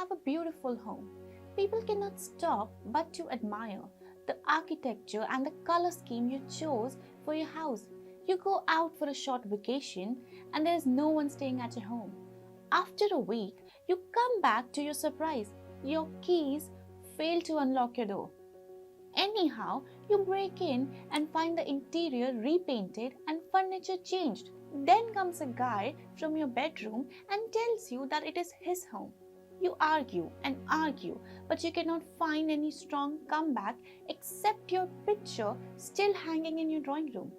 have a beautiful home. People cannot stop but to admire the architecture and the color scheme you chose for your house. You go out for a short vacation and there is no one staying at your home. After a week, you come back to your surprise. Your keys fail to unlock your door. Anyhow, you break in and find the interior repainted and furniture changed. Then comes a guy from your bedroom and tells you that it is his home. You argue and argue, but you cannot find any strong comeback except your picture still hanging in your drawing room.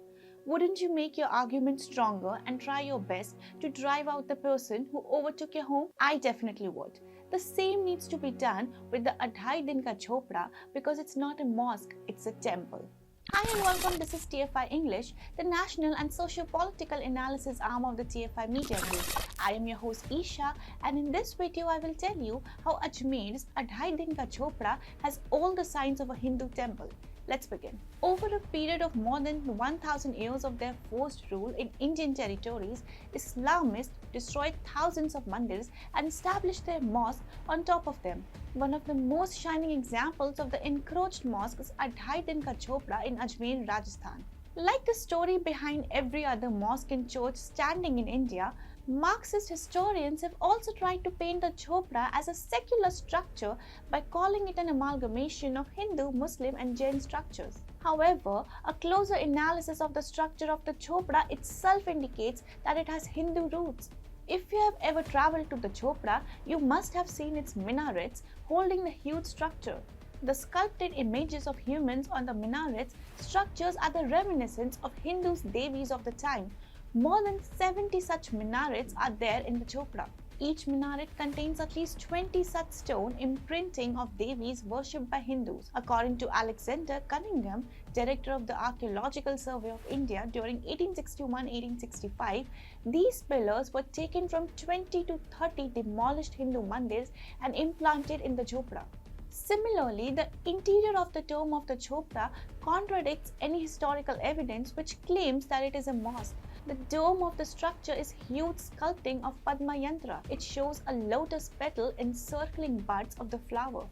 Wouldn't you make your argument stronger and try your best to drive out the person who overtook your home? I definitely would. The same needs to be done with the Adhai Dinka Jhopda because it's not a mosque, it's a temple. Hi and welcome, this is TFI English, the national and socio-political analysis arm of the TFI Media Group. I am your host Isha, and in this video I will tell you how Ajmer's Adhai Dinka Jhopda has all the signs of a Hindu temple. Let's begin. Over a period of more than 1000 years of their forced rule in Indian territories, Islamists destroyed thousands of mandirs and established their mosque on top of them. One of the most shining examples of the encroached mosque is Adhai Dinka Jhopda in Ajmer, Rajasthan. Like the story behind every other mosque and church standing in India, Marxist historians have also tried to paint the Jhopda as a secular structure by calling it an amalgamation of Hindu, Muslim and Jain structures. However, a closer analysis of the structure of the Jhopda itself indicates that it has Hindu roots. If you have ever travelled to the Jhopda, you must have seen its minarets holding the huge structure. The sculpted images of humans on the minarets structures are the reminiscence of Hindus' Devis of the time. More than 70 such minarets are there in the Jhopda. Each minaret contains at least 20 such stone imprinting of Devis worshipped by Hindus. According to Alexander Cunningham, director of the Archaeological Survey of India during 1861-1865, these pillars were taken from 20 to 30 demolished Hindu mandirs and implanted in the Jhopda. Similarly, the interior of the tomb of the Jhopda contradicts any historical evidence which claims that it is a mosque. The dome of the structure is huge sculpting of Padma Yantra. It shows a lotus petal encircling buds of the flower.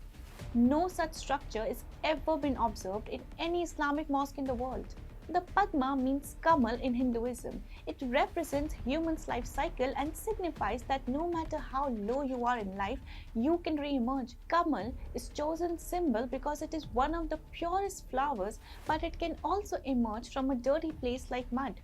No such structure is ever been observed in any Islamic mosque in the world. The Padma means Kamal in Hinduism. It represents human's life cycle and signifies that no matter how low you are in life, you can re-emerge. Kamal is chosen symbol because it is one of the purest flowers, but it can also emerge from a dirty place like mud.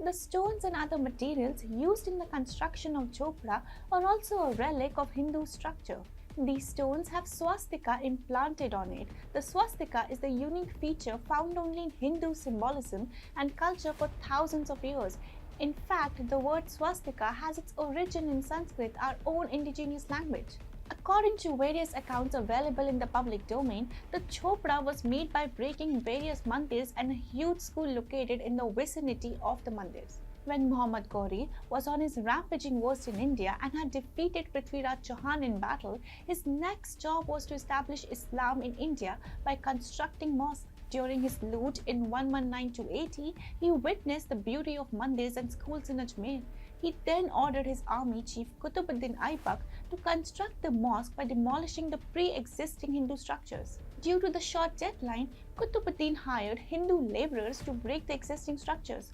The stones and other materials used in the construction of Jhopda are also a relic of Hindu structure. These stones have swastika implanted on it. The swastika is the unique feature found only in Hindu symbolism and culture for thousands of years. In fact, the word swastika has its origin in Sanskrit, our own indigenous language. According to various accounts available in the public domain, the Jhopda was made by breaking various mandirs and a huge school located in the vicinity of the mandirs. When Muhammad Ghori was on his rampaging wars in India and had defeated Prithviraj Chauhan in battle, his next job was to establish Islam in India by constructing mosques. During his loot in 119-80, he witnessed the beauty of mandirs and schools in Ajmer. He then ordered his army chief Qutubuddin Aibak to construct the mosque by demolishing the pre-existing Hindu structures. Due to the short deadline, Qutubuddin hired Hindu laborers to break the existing structures.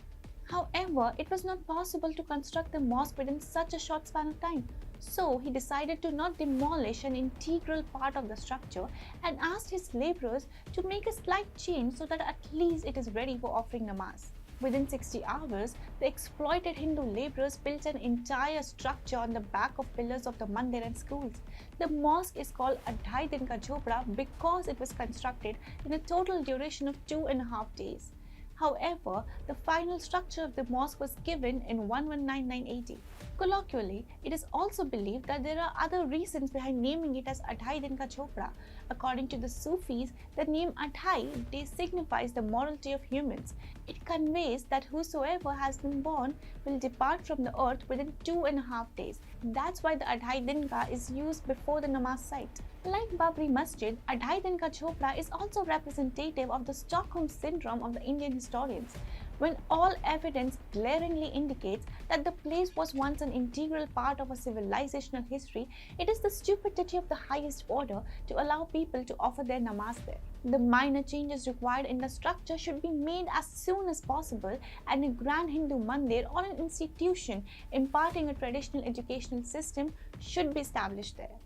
However, it was not possible to construct the mosque within such a short span of time. So he decided to not demolish an integral part of the structure and asked his laborers to make a slight change so that at least it is ready for offering namaz. Within 60 hours, the exploited Hindu laborers built an entire structure on the back of pillars of the mandir and schools. The mosque is called Adhai Dinka Jhopda because it was constructed in a total duration of 2.5 days. However, the final structure of the mosque was given in 1199 AD. Colloquially, it is also believed that there are other reasons behind naming it as Adhai Dinka Jhopda. According to the Sufis, the name Adhai signifies the morality of humans. It conveys that whosoever has been born will depart from the earth within 2.5 days. That's why the Adhai Dinka is used before the namaz site. Like Babri Masjid, Adhai Dinka Jhopda is also representative of the Stockholm Syndrome of the Indian historians. When all evidence glaringly indicates that the place was once an integral part of a civilizational history, it is the stupidity of the highest order to allow people to offer their namaz there. The minor changes required in the structure should be made as soon as possible, and a grand Hindu mandir or an institution imparting a traditional educational system should be established there.